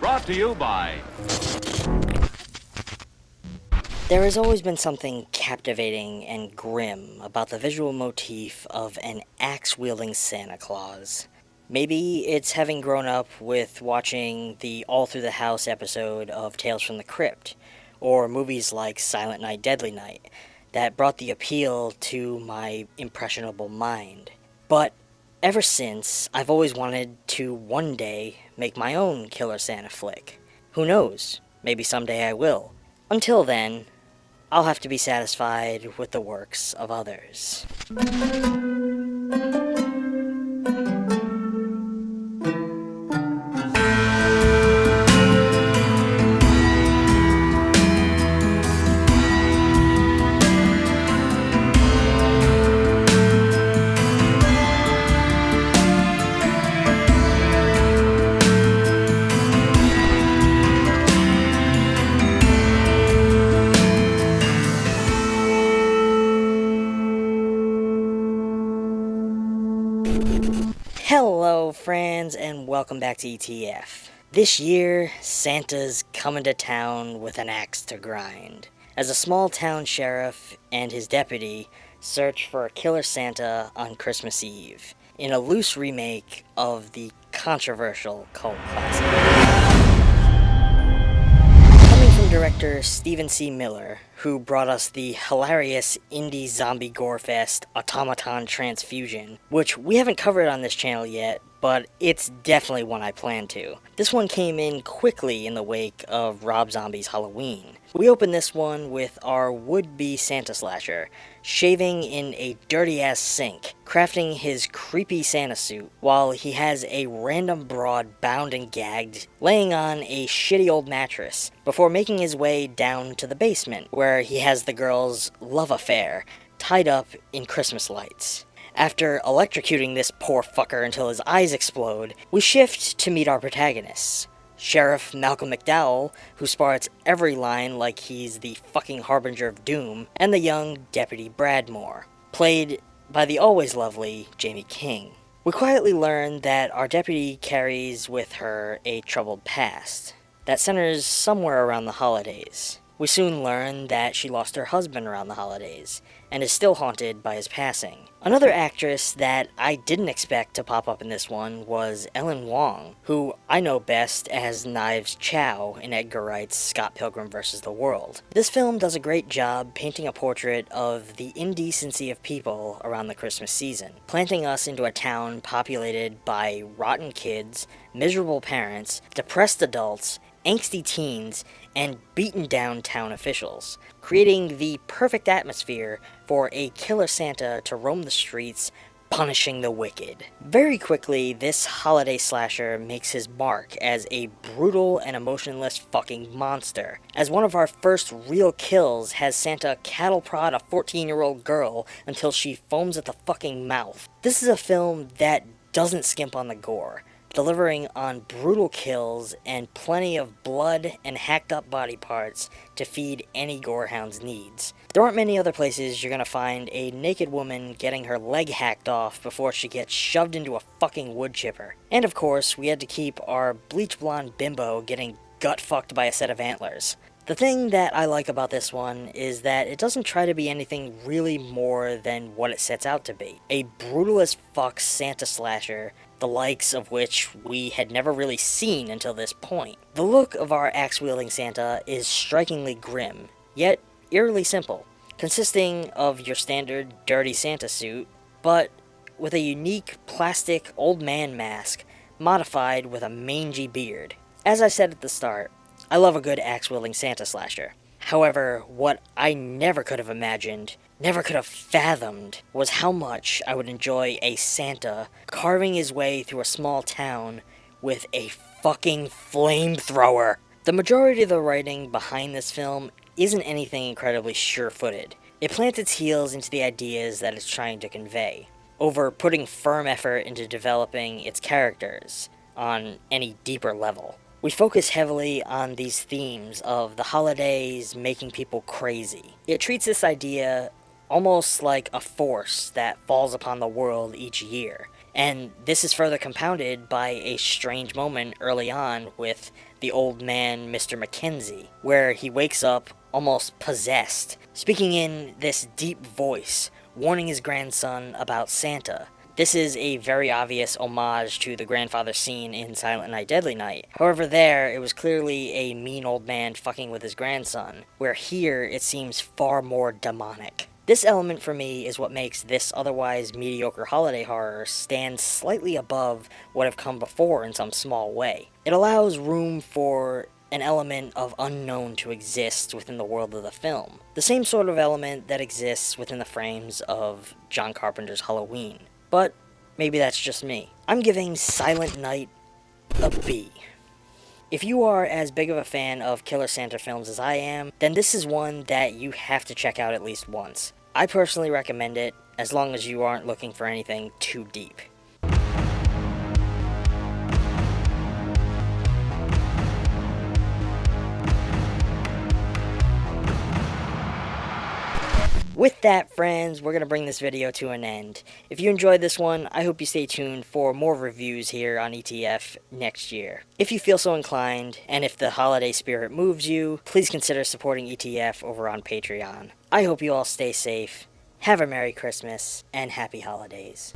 Brought to you by... There has always been something captivating and grim about the visual motif of an axe-wielding Santa Claus. Maybe it's having grown up with watching the All Through the House episode of Tales from the Crypt, or movies like Silent Night, Deadly Night, that brought the appeal to my impressionable mind. But ever since, I've always wanted to one day make my own Killer Santa flick. Who knows? Maybe someday I will. Until then, I'll have to be satisfied with the works of others. Hello friends, and welcome back to ETF. This year, Santa's coming to town with an axe to grind, as a small town sheriff and his deputy search for a killer Santa on Christmas Eve, in a loose remake of the controversial cult classic. Coming from director Stephen C. Miller, who brought us the hilarious indie zombie gorefest Automaton Transfusion, which we haven't covered on this channel yet, but it's definitely one I plan to. This one came in quickly in the wake of Rob Zombie's Halloween. We open this one with our would-be Santa slasher, shaving in a dirty-ass sink, crafting his creepy Santa suit, while he has a random broad bound and gagged, laying on a shitty old mattress, before making his way down to the basement, where he has the girl's love affair, tied up in Christmas lights. After electrocuting this poor fucker until his eyes explode, we shift to meet our protagonists. Sheriff Malcolm McDowell, who sports every line like he's the fucking harbinger of doom, and the young Deputy Bradmore, played by the always lovely Jamie King. We quietly learn that our deputy carries with her a troubled past that centers somewhere around the holidays. We soon learn that she lost her husband around the holidays, and is still haunted by his passing. Another actress that I didn't expect to pop up in this one was Ellen Wong, who I know best as Knives Chow in Edgar Wright's Scott Pilgrim vs. the World. This film does a great job painting a portrait of the indecency of people around the Christmas season, planting us into a town populated by rotten kids, miserable parents, depressed adults, angsty teens, and beaten down town officials, creating the perfect atmosphere for a killer Santa to roam the streets, punishing the wicked. Very quickly, this holiday slasher makes his mark as a brutal and emotionless fucking monster, as one of our first real kills has Santa cattle prod a 14-year-old girl until she foams at the fucking mouth. This is a film that doesn't skimp on the gore, delivering on brutal kills and plenty of blood and hacked up body parts to feed any gorehound's needs. There aren't many other places you're gonna find a naked woman getting her leg hacked off before she gets shoved into a fucking wood chipper. And of course, we had to keep our bleach blonde bimbo getting gut fucked by a set of antlers. The thing that I like about this one is that it doesn't try to be anything really more than what it sets out to be. A brutal as fuck Santa slasher, the likes of which we had never really seen until this point. The look of our axe-wielding Santa is strikingly grim, yet eerily simple, consisting of your standard dirty Santa suit, but with a unique plastic old man mask modified with a mangy beard. As I said at the start, I love a good axe-wielding Santa slasher. However, what I never could have imagined, never could have fathomed, was how much I would enjoy a Santa carving his way through a small town with a fucking flamethrower. The majority of the writing behind this film isn't anything incredibly sure-footed. It plants its heels into the ideas that it's trying to convey, over putting firm effort into developing its characters on any deeper level. We focus heavily on these themes of the holidays making people crazy. It treats this idea almost like a force that falls upon the world each year, And this is further compounded by a strange moment early on with the old man, Mr. Mackenzie, where he wakes up almost possessed, speaking in this deep voice, warning his grandson about Santa. This is a very obvious homage to the grandfather scene in Silent Night, Deadly Night. However, there, it was clearly a mean old man fucking with his grandson, where here, it seems far more demonic. This element for me is what makes this otherwise mediocre holiday horror stand slightly above what have come before in some small way. It allows room for an element of unknown to exist within the world of the film. The same sort of element that exists within the frames of John Carpenter's Halloween. But maybe that's just me. I'm giving Silent Night a B. If you are as big of a fan of Killer Santa films as I am, then this is one that you have to check out at least once. I personally recommend it, as long as you aren't looking for anything too deep. With that, friends, we're going to bring this video to an end. If you enjoyed this one, I hope you stay tuned for more reviews here on ETF next year. If you feel so inclined, and if the holiday spirit moves you, please consider supporting ETF over on Patreon. I hope you all stay safe, have a Merry Christmas, and Happy Holidays.